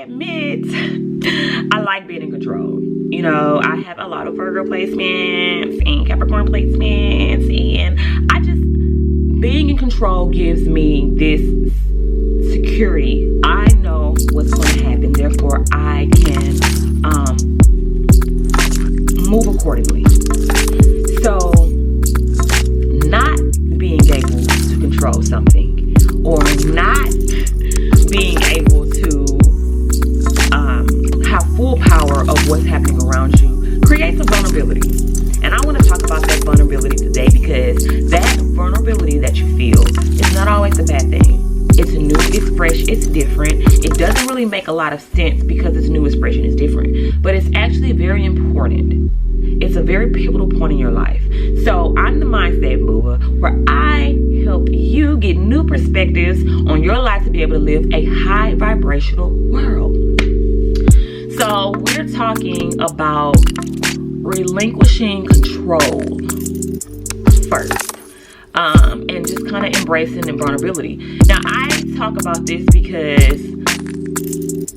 admit I like being in control. You know, I have a lot of Virgo placements and Capricorn placements, and being in control gives me this security. I know what's going to happen, therefore I can move accordingly. So not being able to control something, or not being able to have full power of what's happening around you creates a vulnerability. And I want to talk about that vulnerability today, because that vulnerability that you feel is not always a bad thing. It's new, it's fresh, it's different. It doesn't really make a lot of sense because it's new, it's fresh, and it's different. But it's actually very important. It's a very pivotal point in your life. So I'm the Mindset Mover, where I help you get new perspectives on your life to be able to live a high vibrational world. So we're talking about relinquishing control first, and just kind of embracing the vulnerability. Now, I talk about this because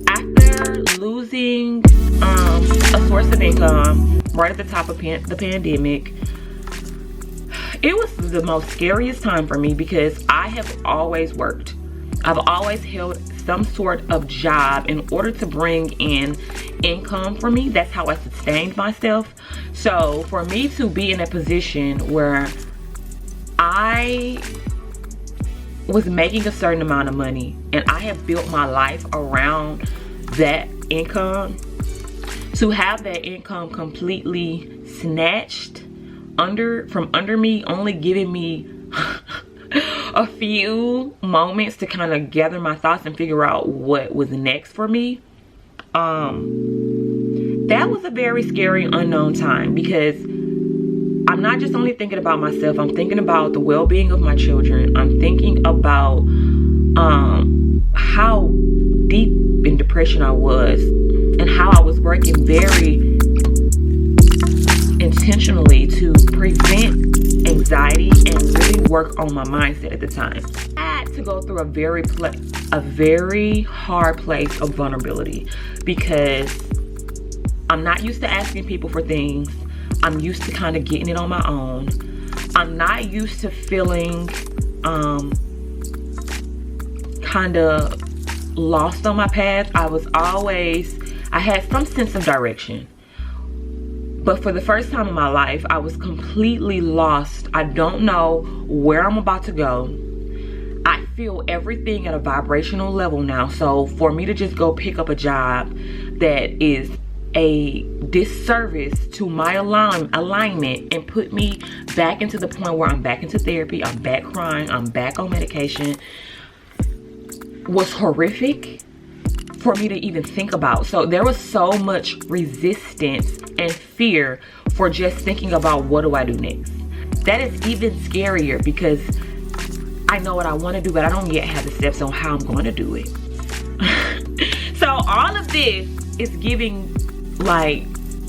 after losing a source of income right at the top of the pandemic, it was the most scariest time for me, because I have always worked. I've always held some sort of job in order to bring in income for me. That's how I sustained myself. So for me to be in a position where I was making a certain amount of money and I have built my life around that income, to have that income completely snatched from under me, only giving me a few moments to kind of gather my thoughts and figure out what was next for me, that was a very scary, unknown time, because I'm not just only thinking about myself, I'm thinking about the well-being of my children. I'm thinking about how deep in depression I was, and how I was working very intentionally to prevent anxiety and really work on my mindset at the time. I had to go through a very hard place of vulnerability, because I'm not used to asking people for things. I'm used to kind of getting it on my own. I'm not used to feeling kind of lost on my path. I had some sense of direction. But for the first time in my life, I was completely lost. I don't know where I'm about to go. I feel everything at a vibrational level now. So for me to just go pick up a job that is a disservice to my alignment and put me back into the point where I'm back into therapy, I'm back crying, I'm back on medication, was horrific for me to even think about. So there was so much resistance and fear for just thinking about, what do I do next? That is even scarier, because I know what I want to do, but I don't yet have the steps on how I'm going to do it. So all of this is giving like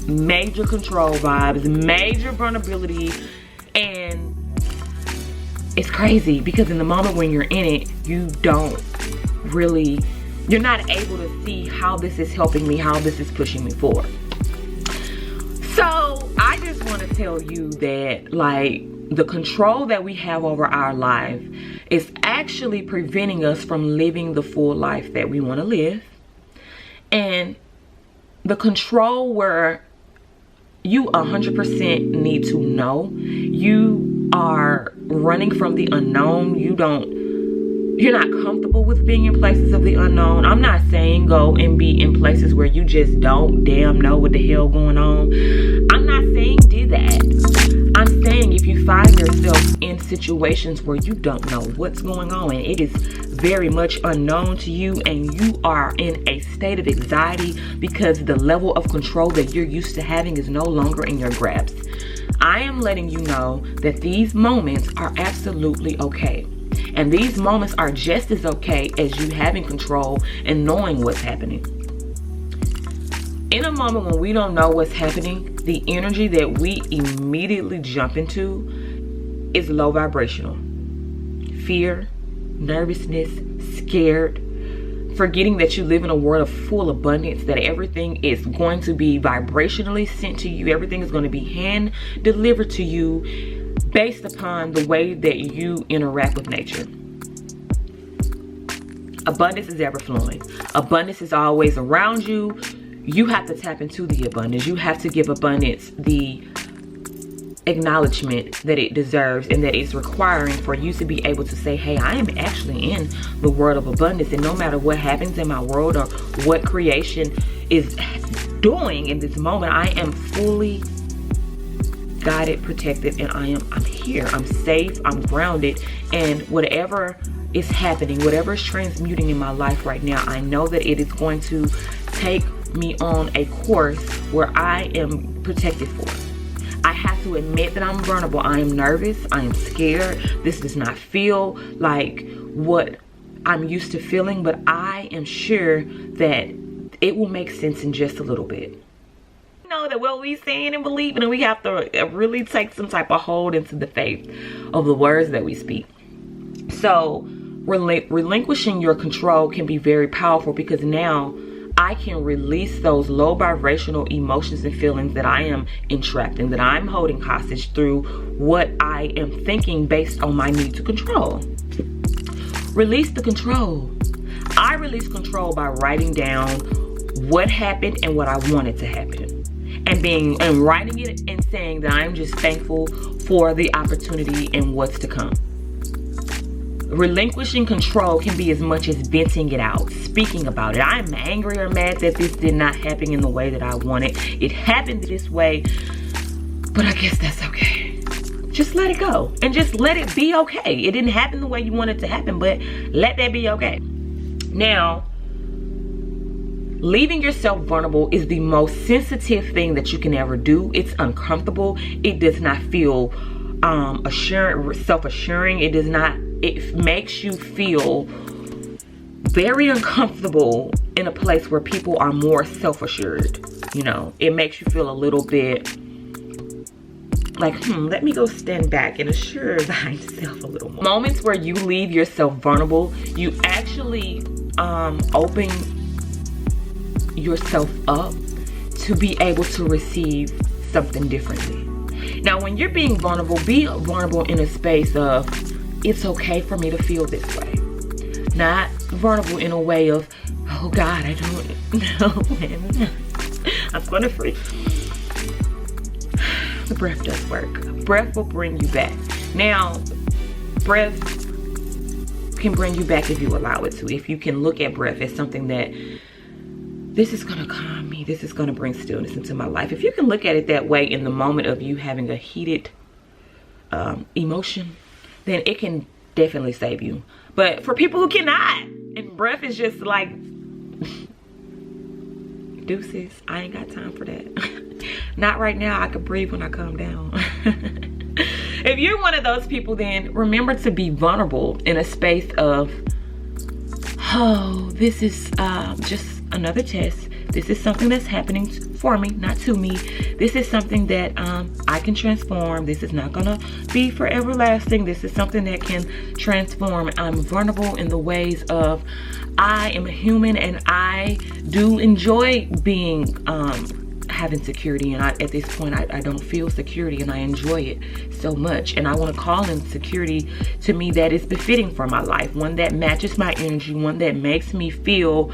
major control vibes, major vulnerability, and it's crazy because in the moment when you're in it, you're not able to see how this is helping me, how this is pushing me forward. So I just want to tell you that, like, the control that we have over our life is actually preventing us from living the full life that we want to live. And the control where you 100% need to know you are running from the unknown. You're not comfortable with being in places of the unknown. I'm not saying go and be in places where you just don't damn know what the hell going on. I'm not saying do that. I'm saying if you find yourself in situations where you don't know what's going on and it is very much unknown to you, and you are in a state of anxiety because the level of control that you're used to having is no longer in your grasp, I am letting you know that these moments are absolutely okay. And these moments are just as okay as you having control and knowing what's happening. In a moment when we don't know what's happening, the energy that we immediately jump into is low vibrational. Fear, nervousness, scared. forgetting that you live in a world of full abundance, that everything is going to be vibrationally sent to you. Everything is going to be hand delivered to you based upon the way that you interact with nature. Abundance is ever flowing. Abundance is always around you. You have to tap into the abundance. You have to give abundance the acknowledgement that it deserves and that it's requiring for you to be able to say, hey, I am actually in the world of abundance, and no matter what happens in my world or what creation is doing in this moment, I am fully guided, protected, and I'm here. I'm safe, I'm grounded, and whatever is happening, whatever is transmuting in my life right now, I know that it is going to take me on a course where I am protected for. I have to admit that I'm vulnerable. I am nervous. I am scared. This does not feel like what I'm used to feeling, but I am sure that it will make sense in just a little bit. You know that what we saying and believing, and we have to really take some type of hold into the faith of the words that we speak. So relinquishing your control can be very powerful, because now I can release those low vibrational emotions and feelings that I am entrapped in, that I'm holding hostage through what I am thinking based on my need to control. Release the control. I release control by writing down what happened and what I wanted to happen, and writing it and saying that I'm just thankful for the opportunity and what's to come. Relinquishing control can be as much as venting it out, speaking about it. I'm angry or mad that this did not happen in the way that I wanted. It happened this way, but I guess that's okay. Just let it go and just let it be okay. It didn't happen the way you wanted it to happen, but let that be okay. Now, leaving yourself vulnerable is the most sensitive thing that you can ever do. It's uncomfortable. It does not feel self-assuring. It makes you feel very uncomfortable in a place where people are more self-assured. You know, it makes you feel a little bit like, let me go stand back and assure thyself a little more. Moments where you leave yourself vulnerable, you actually open yourself up to be able to receive something differently. Now, when you're being vulnerable, be vulnerable in a space of, it's okay for me to feel this way. Not vulnerable in a way of, oh God, I don't know, man. I'm gonna freak. The breath does work. Breath will bring you back. Now, breath can bring you back if you allow it to. If you can look at breath as something that, this is gonna calm me, this is gonna bring stillness into my life. If you can look at it that way in the moment of you having a heated emotion, then it can definitely save you. But for people who cannot, and breath is just like, deuces, I ain't got time for that. Not right now. I could breathe when I calm down. If you're one of those people, then remember to be vulnerable in a space of, oh, this is just another test. This is something that's happening for me, not to me. This is something that I can transform. This is not gonna be for everlasting. This is something that can transform. I'm vulnerable in the ways of, I am a human and I do enjoy being, having security, and at this point I don't feel security, and I enjoy it so much, and I want to call in security to me that is befitting for my life, one that matches my energy, one that makes me feel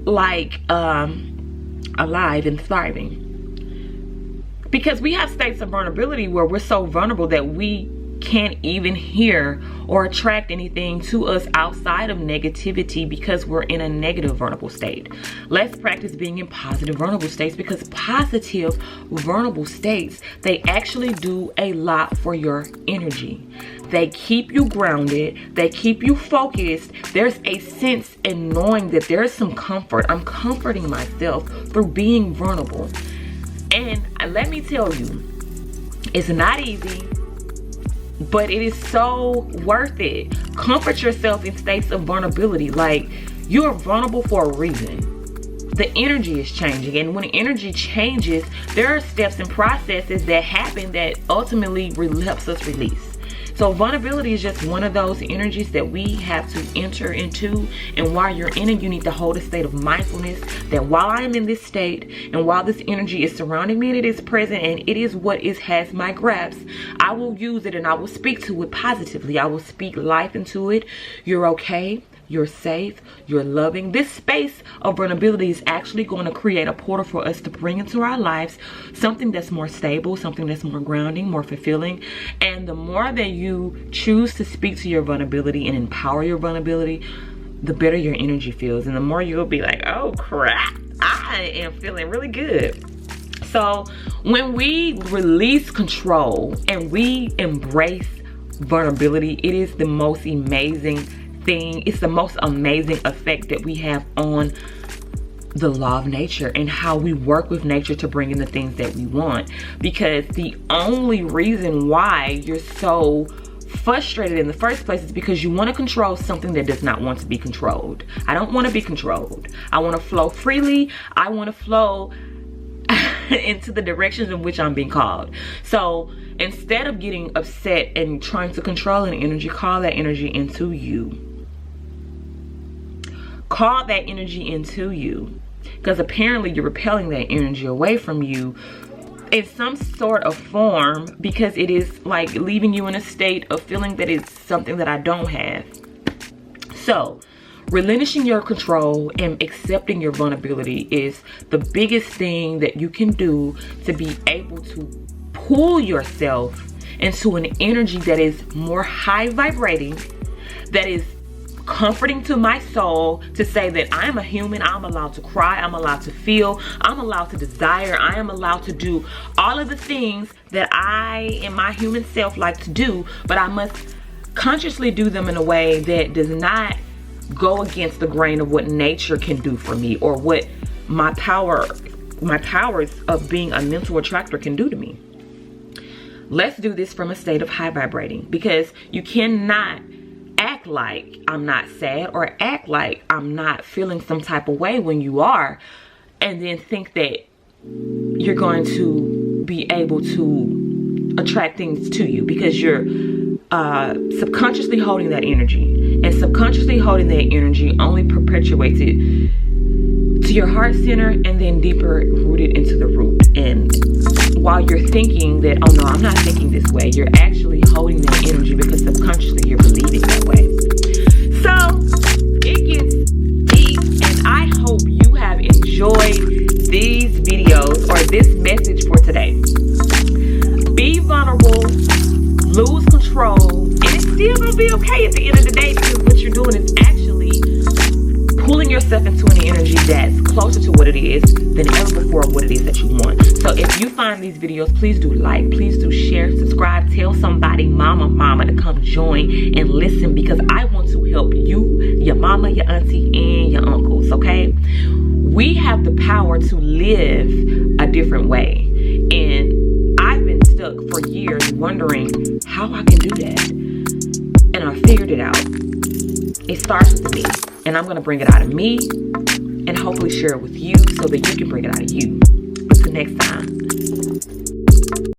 like alive and thriving. Because we have states of vulnerability where we're so vulnerable that we can't even hear or attract anything to us outside of negativity, because we're in a negative vulnerable state. Let's practice being in positive vulnerable states, because positive vulnerable states, they actually do a lot for your energy. They keep you grounded, they keep you focused. There's a sense in knowing that there's some comfort. I'm comforting myself through being vulnerable. And let me tell you, it's not easy, but it is so worth it. Comfort yourself in states of vulnerability. Like, you're vulnerable for a reason. The energy is changing, and when energy changes, there are steps and processes that happen that ultimately helps us release. So vulnerability is just one of those energies that we have to enter into. And while you're in it, you need to hold a state of mindfulness that while I am in this state and while this energy is surrounding me and it is present and it is what has my grasp, I will use it and I will speak to it positively. I will speak life into it. You're okay. You're safe, you're loving. This space of vulnerability is actually going to create a portal for us to bring into our lives something that's more stable, something that's more grounding, more fulfilling. And the more that you choose to speak to your vulnerability and empower your vulnerability, the better your energy feels. And the more you'll be like, oh crap, I am feeling really good. So when we release control and we embrace vulnerability, it is the most amazing thing. It's the most amazing effect that we have on the law of nature and how we work with nature to bring in the things that we want. Because the only reason why you're so frustrated in the first place is because you want to control something that does not want to be controlled. I don't want to be controlled. I want to flow freely. I want to flow into the directions in which I'm being called. So instead of getting upset and trying to control an energy, call that energy into you. Call that energy into you, because apparently you're repelling that energy away from you in some sort of form, because it is like leaving you in a state of feeling that it's something that I don't have. So relinquishing your control and accepting your vulnerability is the biggest thing that you can do to be able to pull yourself into an energy that is more high vibrating, that is comforting to my soul, to say that I am a human. I'm allowed to cry. I'm allowed to feel. I'm allowed to desire. I am allowed to do all of the things that I and my human self like to do, but I must consciously do them in a way that does not go against the grain of what nature can do for me, or what my powers of being a mental attractor can do to me. Let's do this from a state of high vibrating, because you cannot act like I'm not sad or act like I'm not feeling some type of way when you are, and then think that you're going to be able to attract things to you, because you're subconsciously holding that energy, and subconsciously holding that energy only perpetuates it to your heart center and then deeper rooted into the root. And while you're thinking that, oh no, I'm not thinking this way, you're actually holding that energy because subconsciously you're believing that way. So it gets deep, and I hope you have enjoyed these videos or this message for today. Be vulnerable, lose control, and it's still gonna be okay at the end of the day, because what you're doing is actually pulling yourself into an energy that's closer to what it is than ever before, what it is that you want. So if you find these videos, please do like, please do share, subscribe, tell somebody, mama to come join and listen, because I want to help you, your mama, your auntie, and your uncles, okay? We have the power to live a different way. And I've been stuck for years wondering how I can do that. And I figured it out. It starts with me, and I'm going to bring it out of me and hopefully share it with you so that you can bring it out of you. Until next time.